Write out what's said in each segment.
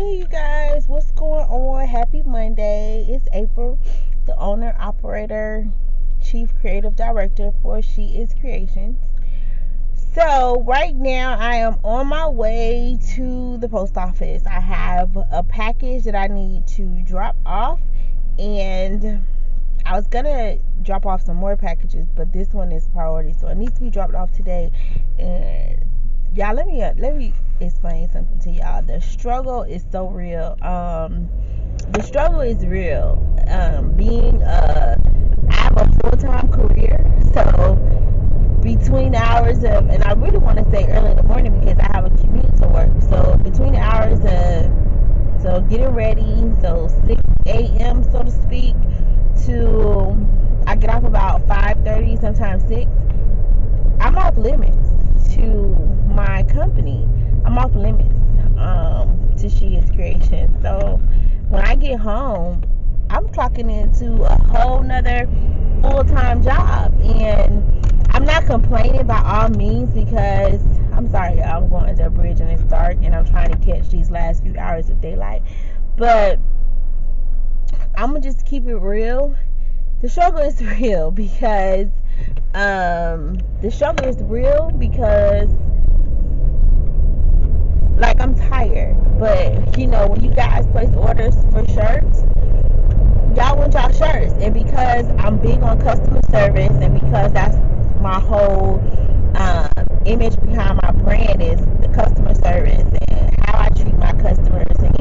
Hey you guys, what's going on? Happy Monday. It's April, the owner, operator, chief creative director for She Is Creations. So right now I am on my way to the post office. I have a package that I need to drop off, and I was gonna drop off some more packages, but this one is priority, so it needs to be dropped off today. And y'all, let me explain something to y'all. The struggle is so real. The struggle is real. Being I have a full-time career, so between the hours of, and I really want to say early in the morning because I have a commute to work. So between the hours of, so getting ready, so 6 a.m. so to speak, to I get off about 5:30, sometimes 6. I'm off limits to my company. I'm off limits to She Is Creation. So when I get home, I'm clocking into a whole nother full-time job, and I'm not complaining by all means because I'm sorry, y'all, I'm going under a bridge and it's dark, and I'm trying to catch these last few hours of daylight. But I'm gonna just keep it real. The struggle is real because like, I'm tired. But you know, when you guys place orders for shirts, y'all want y'all shirts, and because I'm big on customer service, and because that's my whole image behind my brand is the customer service and how I treat my customers, and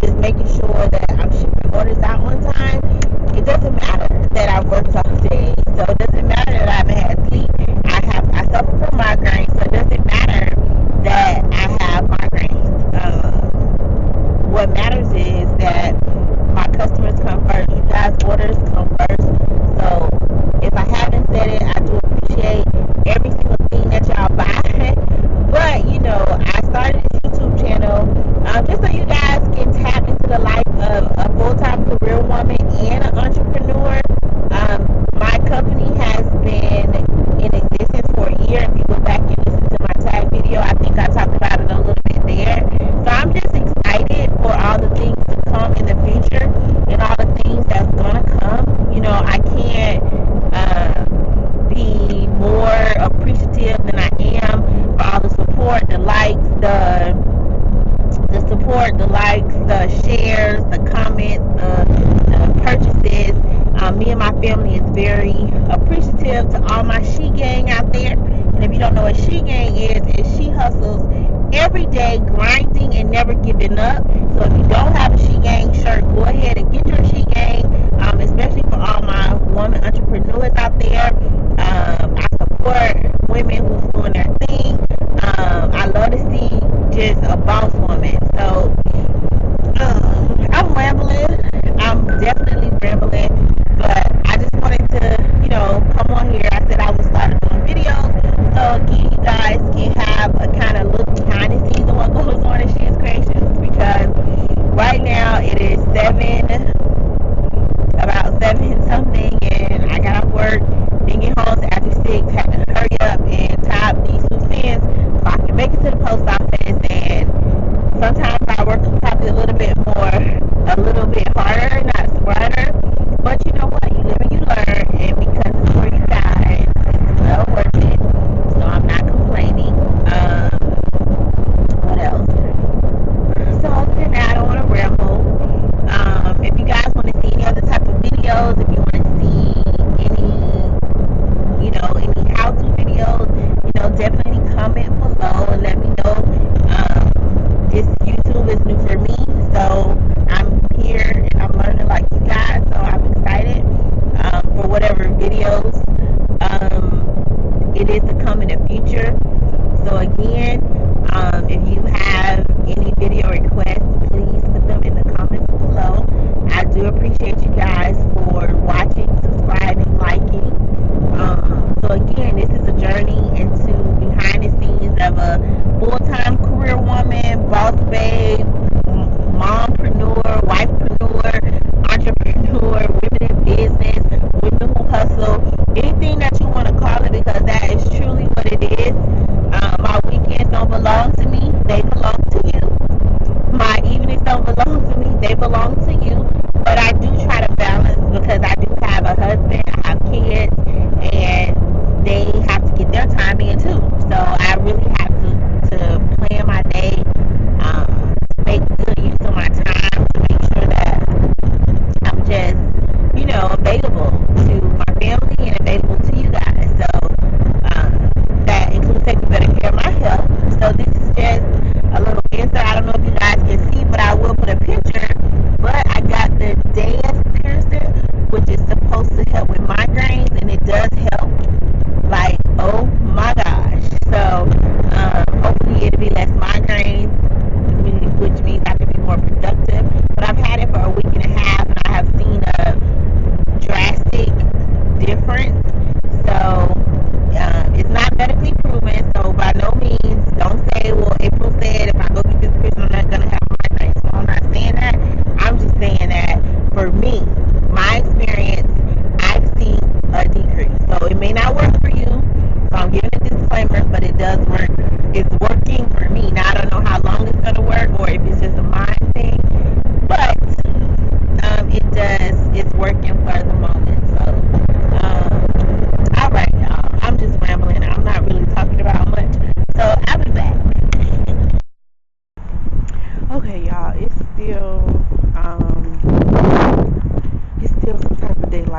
just making sure that I'm shipping orders out on time. It doesn't matter that I worked all day, so it doesn't matter that I haven't had sleep. I suffer from migraines, so it doesn't matter that I have migraines. What matters is that my customers come first. You guys' orders come first. So if I haven't said it, I do appreciate every single thing that y'all buy. But you know, I started this YouTube channel just so you guys can tap into the life of a full-time career woman and an entrepreneur. My company has been in existence for a year. If you go back and listen to my tag video, I think I talked about it a little bit there. So I'm just excited for all the things to come in the future and all the things that's gonna come. You know, I can't be more appreciative than I am for all the support, the likes, the shares, the comments, the purchases. Me and my family is very appreciative to all my She Gang out there. And if you don't know what She Gang is She hustles every day, grinding and never giving up. So if you don't have a She Gang shirt, go ahead and get your She Gang, especially for all my woman entrepreneurs out there. I support women who's doing their thing. I love to see just a boss woman. So I'm rambling. I'm definitely rambling, but I just wanted to, you know, come on here. I said I would start doing videos, so again, you guys can have a kind of look behind the scenes of what goes on in She Is Creations, because right now it is 7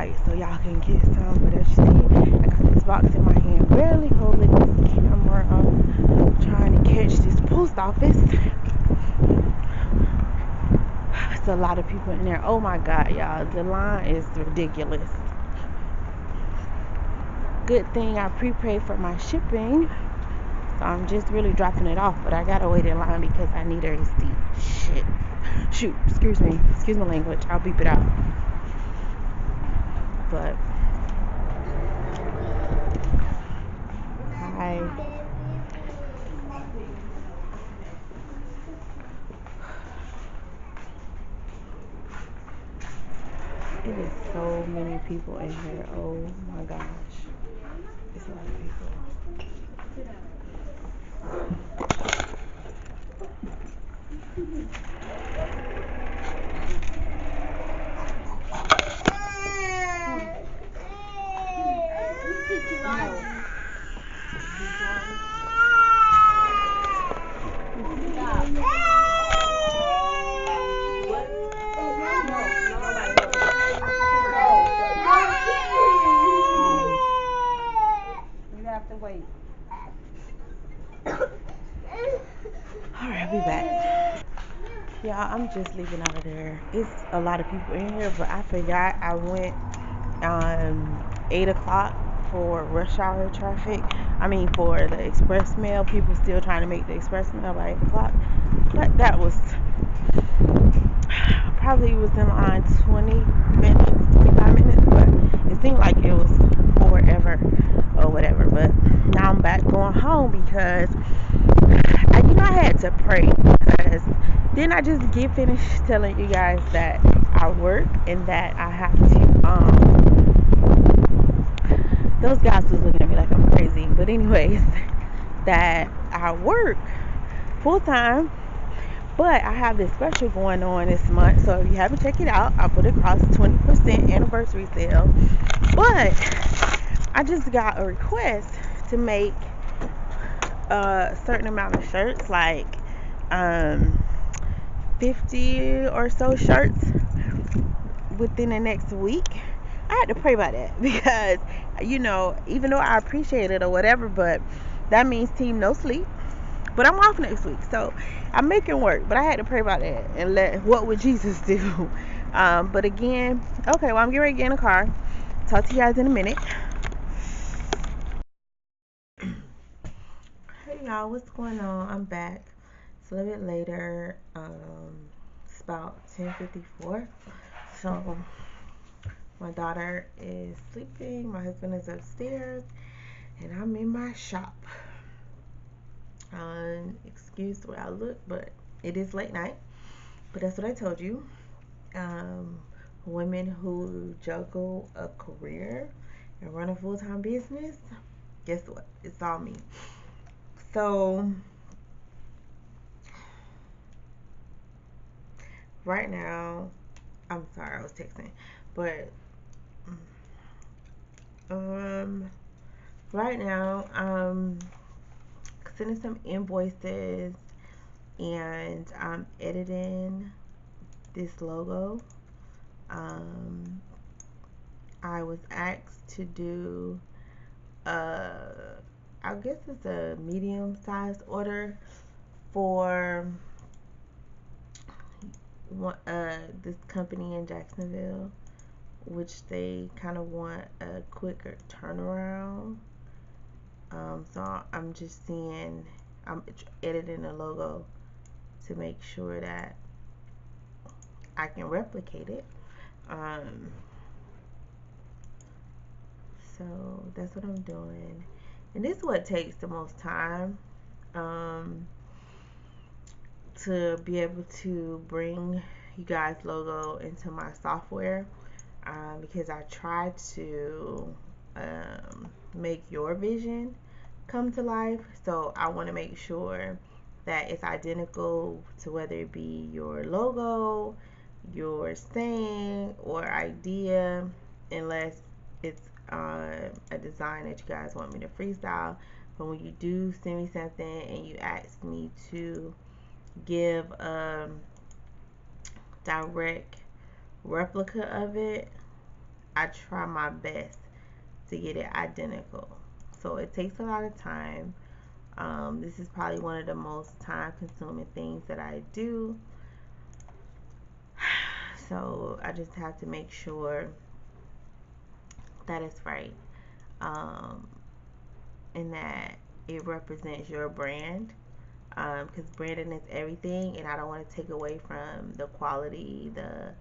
light so y'all can get some. But as you see, I got this box in my hand, barely holding this camera. I'm trying to catch this post office. It's a lot of people in there. Oh my God, y'all, the line is ridiculous. Good thing I prepaid for my shipping, so I'm just really dropping it off. But I gotta wait in line because I need a receipt. Shoot, excuse my language. I'll beep it out. But it is so many people in here. Oh my gosh, it's a lot of people. Wait. Alright, I'll be back. Y'all, I'm just leaving out of there. It's a lot of people in here, but I forgot I went 8 o'clock for rush hour traffic. I mean, for the express mail. People still trying to make the express mail by 8 o'clock. But that was probably was in line 20 minutes, 25 minutes, but it seemed like it was forever or whatever. But now I'm back going home because I had to pray, because didn't I just get finished telling you guys that I work and that I have to those guys was looking at me like I'm crazy, but anyways, that I work full time, but I have this special going on this month. So if you haven't checked it out, I'll put it across 20% anniversary sale. But I just got a request to make a certain amount of shirts, like 50 or so shirts within the next week. I had to pray about that because, even though I appreciate it or whatever, but that means team no sleep. But I'm off next week, so I'm making work. But I had to pray about that and what would Jesus do? But again, okay, well, I'm getting ready to get in the car. Talk to you guys in a minute. Hey y'all, what's going on? I'm back. It's a little bit later. It's about 10:54. So my daughter is sleeping. My husband is upstairs, and I'm in my shop. Excuse the way I look, but it is late night. But that's what I told you. Women who juggle a career and run a full-time business, guess what? It's all me. So right now, I'm sorry, I was texting, but right now I'm sending some invoices and I'm editing this logo. I was asked to do I guess it's a medium-sized order for this company in Jacksonville, which they kind of want a quicker turnaround. So I'm just I'm editing the logo to make sure that I can replicate it. So that's what I'm doing, and this is what takes the most time, to be able to bring you guys logo into my software, because I try to make your vision come to life. So I want to make sure that it's identical to whether it be your logo, your saying, or idea, unless it's a design that you guys want me to freestyle. But when you do send me something and you ask me to give a direct replica of it, I try my best to get it identical. So it takes a lot of time. This is probably one of the most time consuming things that I do. So I just have to make sure that it's right, and that it represents your brand, because branding is everything, and I don't want to take away from the quality, the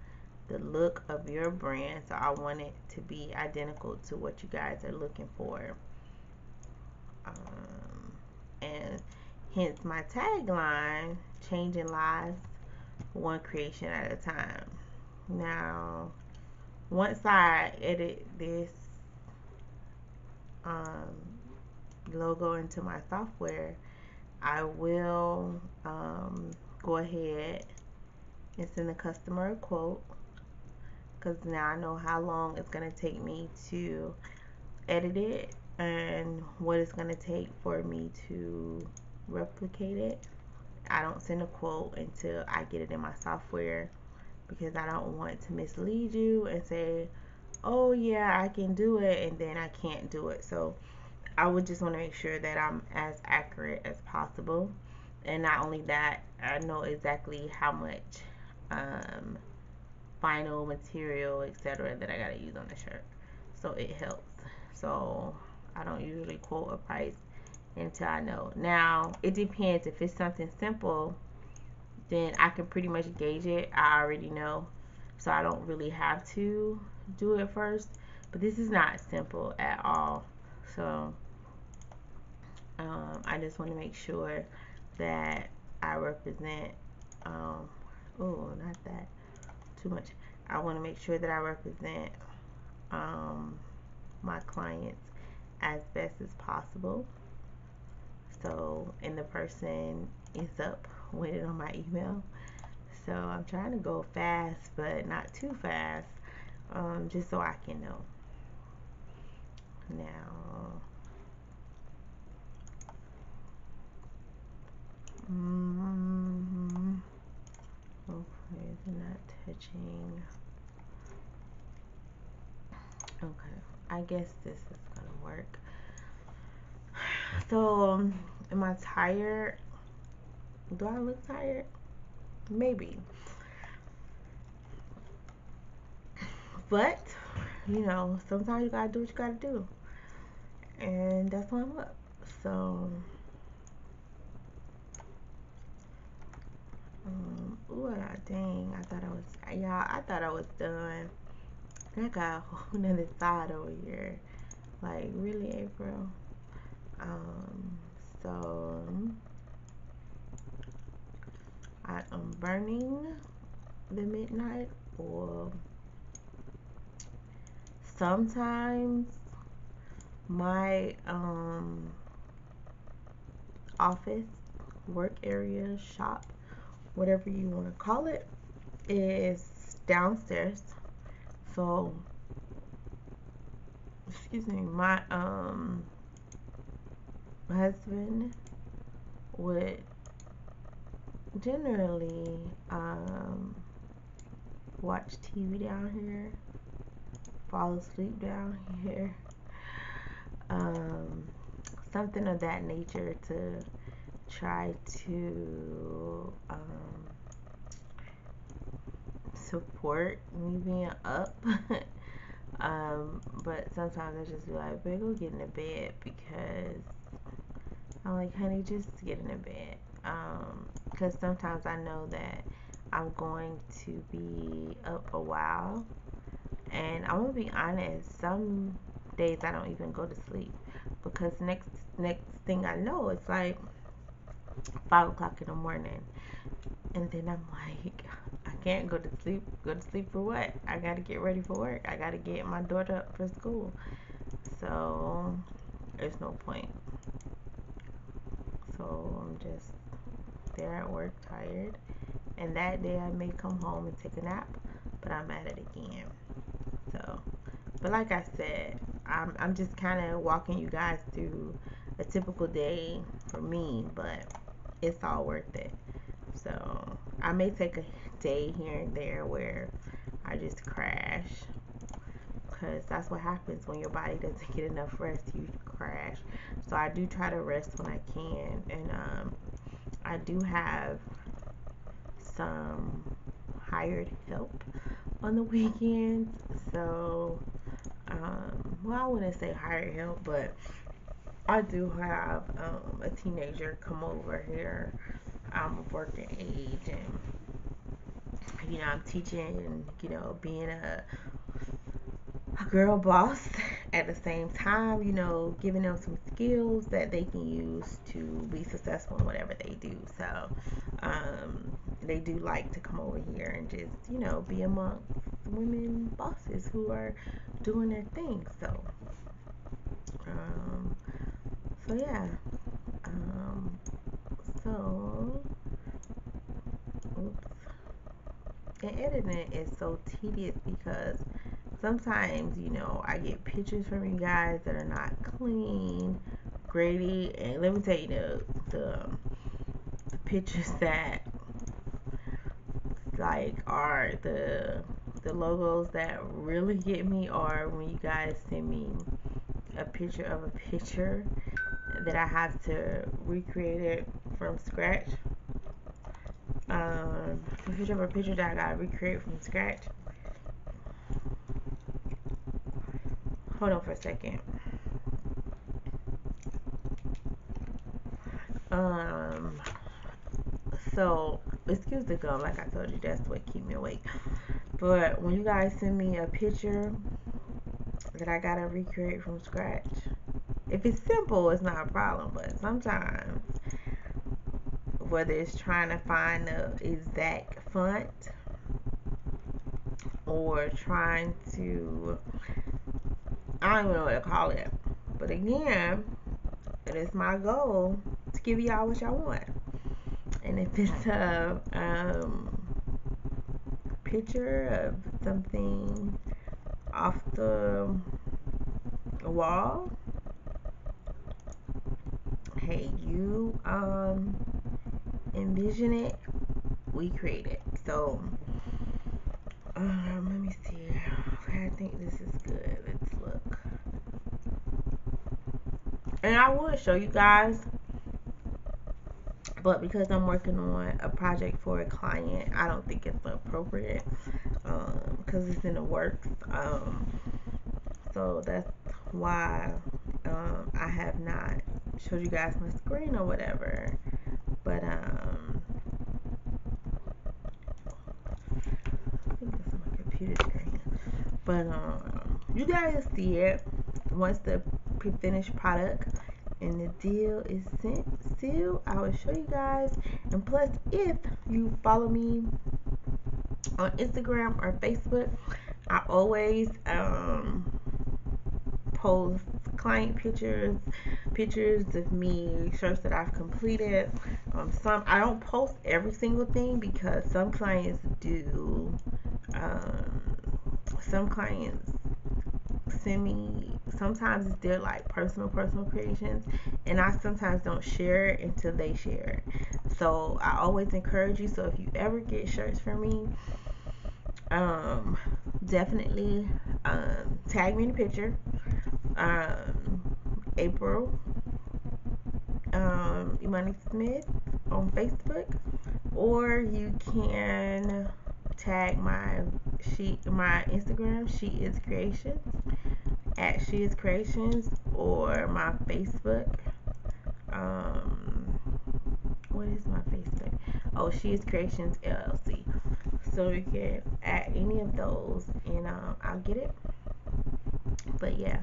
look of your brand. So I want it to be identical to what you guys are looking for, and hence my tagline: changing lives one creation at a time. Now, once I edit this logo into my software, I will go ahead and send the customer a quote, because now I know how long it's going to take me to edit it and what it's going to take for me to replicate it. I don't send a quote until I get it in my software, because I don't want to mislead you and say, oh yeah, I can do it, and then I can't do it. So I would just want to make sure that I'm as accurate as possible. And not only that, I know exactly how much final material, etc., that I gotta use on the shirt. So it helps. So I don't usually quote a price until I know. Now it depends. If it's something simple, then I can pretty much gauge it. I already know, so I don't really have to do it first. But this is not simple at all. So I just want to make sure that I represent, oh, not that, too much. I want to make sure that I represent my clients as best as possible. So, and the person is up waiting on my email. So I'm trying to go fast, but not too fast, just so I can know. Now, okay, they're not touching. Okay, I guess this is gonna work. So, am I tired? Do I look tired? Maybe. But, you know, sometimes you gotta do what you gotta do. And that's why I'm up. So, dang, I thought I was done. I got a whole nother side over here. Like, really, April? So I am burning the midnight oil. Sometimes my office, work area, shop, whatever you want to call it, is downstairs. So, excuse me, my husband would generally watch TV down here, fall asleep down here, something of that nature, to try to support me being up. But sometimes I just be like, babe, go get in the bed, because I'm like, honey, just get in the bed. Because sometimes I know that I'm going to be up a while, and I'm gonna be honest, some days I don't even go to sleep, because next thing I know, it's like 5 o'clock in the morning, and then I'm like, I can't go to sleep. Go to sleep for what? I gotta get ready for work. I gotta get my daughter up for school. So there's no point. So I'm just there at work, tired, and that day I may come home and take a nap, but I'm at it again. So, but like I said, I'm just kind of walking you guys through a typical day for me, but it's all worth it. So I may take a day here and there where I just crash, because that's what happens when your body doesn't get enough rest. You crash. So I do try to rest when I can, and I do have some hired help on the weekends. So well, I wouldn't say hired help, but I do have a teenager come over here. I'm of working age, and I'm teaching, being a girl boss at the same time, giving them some skills that they can use to be successful in whatever they do. So they do like to come over here and just, be amongst women bosses who are doing their thing. So yeah. So oops. And editing is so tedious because sometimes, I get pictures from you guys that are not clean, graded, and let me tell you, the pictures that are the logos that really get me are when you guys send me a picture of a picture that I have to recreate it from scratch. A picture of a picture that I gotta recreate from scratch. Hold on for a second. So excuse the gum, like I told you, that's what keep me awake. But when you guys send me a picture that I gotta recreate from scratch, if it's simple, it's not a problem. But sometimes, whether it's trying to find the exact font or trying to, I don't even know what to call it. But again, it is my goal to give y'all what y'all want. And if it's a picture of something off the wall, hey, you envision it, we create it. So let me see. Okay, I think this is good. Let's look. And I would show you guys, but because I'm working on a project for a client, I don't think it's appropriate because it's in the works. So that's why I have not showed you guys my screen or whatever. But I think that's on my computer screen. But you guys see it once the finished product and the deal is sealed. I will show you guys. And plus, if you follow me on Instagram or Facebook, I always post client pictures of me, shirts that I've completed. Some I don't post every single thing because some clients do. Some clients send me, sometimes it's their personal creations, and I sometimes don't share it until they share it. So I always encourage you, so if you ever get shirts from me, definitely tag me in the picture, April Imani Smith on Facebook, or you can tag my Instagram, She Is Creations, at She Is Creations, or my Facebook. What is my Facebook? Oh, She Is Creations LLC. So you can add any of those, and I'll get it. But yeah,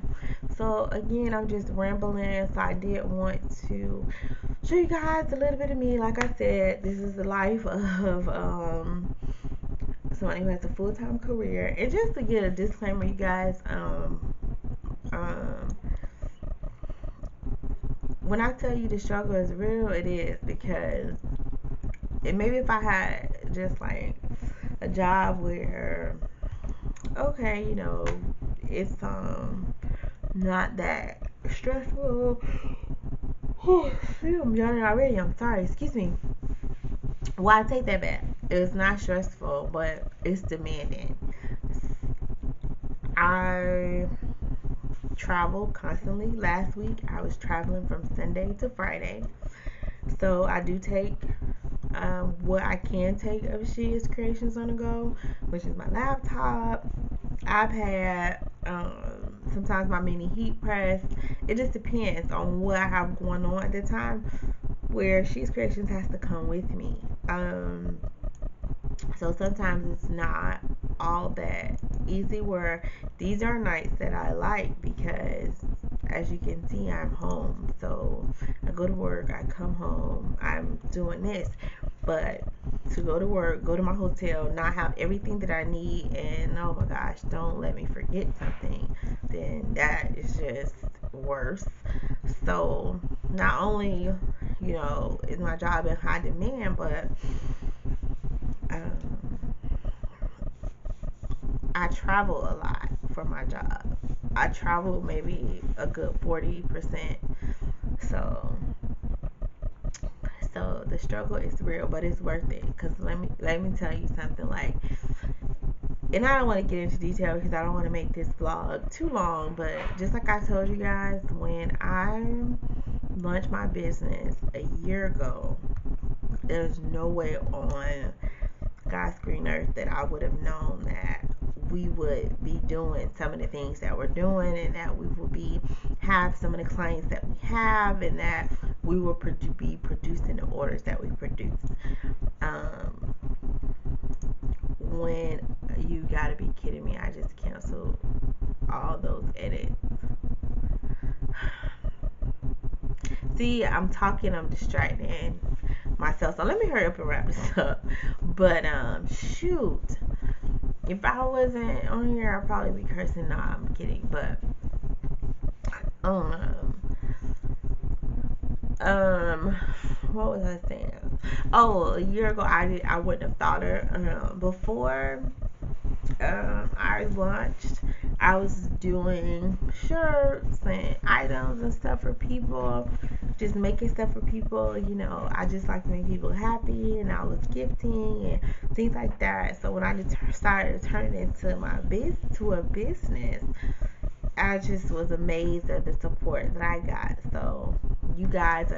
so again, I'm just rambling. So I did want to show you guys a little bit of me. Like I said, this is the life of somebody who has a full-time career. And just to get a disclaimer, you guys, when I tell you the struggle is real, it is, because maybe if I had just a job where, okay, it's not that stressful. I'm yawning already. I'm sorry. Excuse me. Well, I take that back. It's not stressful, but it's demanding. I travel constantly. Last week I was traveling from Sunday to Friday. So I do take what I can take of She Is Creations on the go, which is my laptop, iPad, sometimes my mini heat press. It just depends on what I have going on at the time where She Is Creations has to come with me. So sometimes it's not all that easy, where these are nights that I like because as you can see, I'm home. So I go to work, I come home, I'm doing this. But to go to work, go to my hotel, not have everything that I need, and oh my gosh, don't let me forget something, then that is just worse. So not only, is my job in high demand, but um, I travel a lot for my job. I travel maybe a good 40%. So the struggle is real, but it's worth it. Cause let me tell you something. Like, and I don't want to get into detail because I don't want to make this vlog too long. But just like I told you guys, when I launched my business a year ago, there's no way on God's green earth that I would have known that we would be doing some of the things that we're doing, and that we will have some of the clients that we have, and that we will be producing the orders that we produce. When you gotta be kidding me, I just canceled all those edits. See, I'm talking, I'm distracting myself, so let me hurry up and wrap this up. But shoot, if I wasn't on here, I'd probably be cursing. Nah, I'm kidding. But what was I saying? Oh, a year ago I wouldn't have thought her. Before I launched, I was doing shirts and items and stuff for people, just making stuff for people. I just like to make people happy, and I was gifting and things like that. So when I started to turn it into a business, I just was amazed at the support that I got. So you guys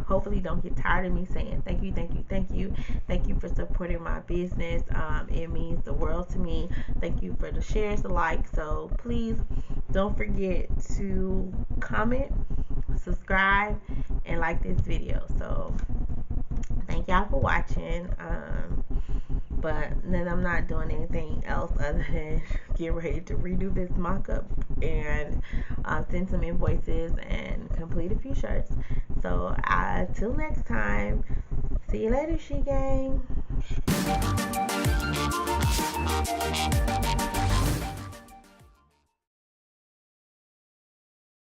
hopefully don't get tired of me saying thank you, thank you, thank you. Thank you for supporting my business. It means the world to me. Thank you for the shares, the likes. So please don't forget to comment, subscribe, and like this video. So thank y'all for watching. But then I'm not doing anything else other than get ready to redo this mock-up and send some invoices and complete a few shirts. So till next time, see you later, She Gang.